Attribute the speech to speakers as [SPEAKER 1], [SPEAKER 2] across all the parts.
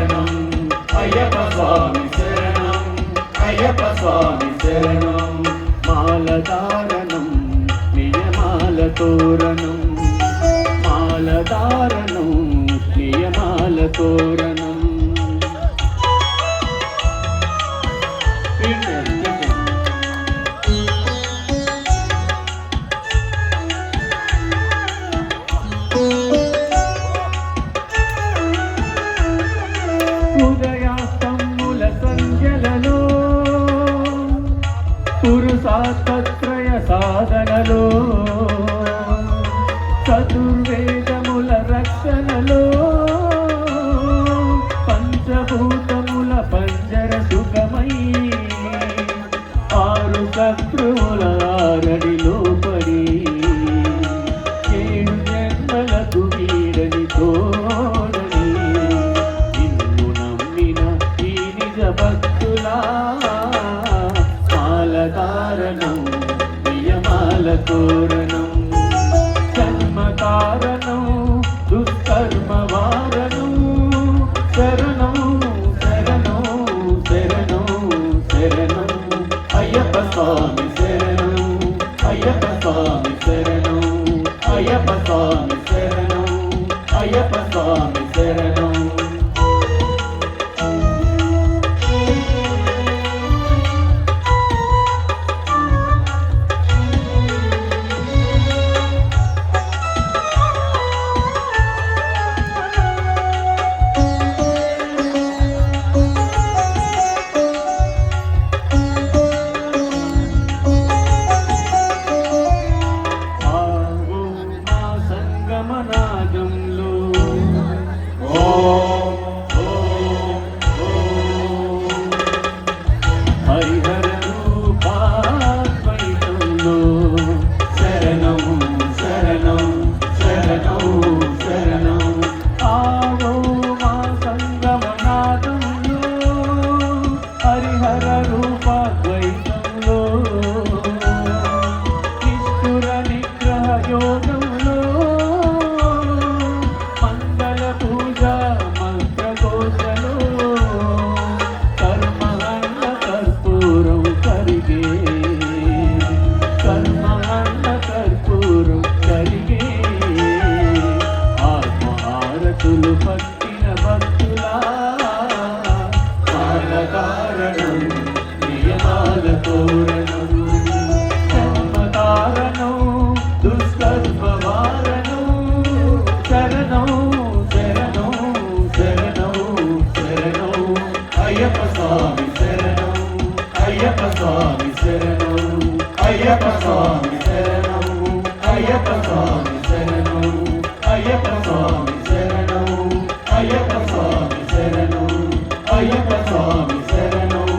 [SPEAKER 1] శరణం అయ్యప్ప స్వామి శరణం అయ్యప్ప స్వామి శరణం మాలధారణం నియమాల తోరణం మాలధారణం నియమాల తోరణం ఉదయాస్తముల సంధ్యలలో పురుషాత్రయ సాధనలో చతుర్వేదముల రక్షణలో పంచభూతముల పంజర సుఖమై ఆరు శత్రువుల ఆరడిలో పడి ఏడు జన్మలకు వీడని తోడని నిన్ను నమ్మిన ఈ నిజ భక్తులా మాలధారణం నియమాల తోరణం జన్మ కారణం దుష్కర్మ వారణం శరణం శరణం శరణం శరణం అయ్యప్ప స్వామి శరణం అయ్యప్ప స్వామి శరణం అయ్యప్ప స్వామి శరణం అయ్యప్ప స్వామి శరణం పట్టిన భక్తులా మాలధారణం నియమాల తోరణం జన్మధారణం దుష్కర్మ వారణం శరణం శరణం శరణం శరణం అయ్యప్ప స్వామి శరణం అయ్యప్ప స్వామి శరణం అయ్యప్ప స్వామి శరణం అయ్యప్ప స్వామి శరణం అయ్యప్ప స్వామి శరణం అయ్యప్ప స్వామి శరణం అయ్యప్ప స్వామి శరణం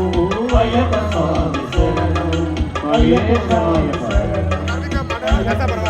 [SPEAKER 1] అయ్యప్ప స్వామి శరణం అయ్యప్ప స్వామి శరణం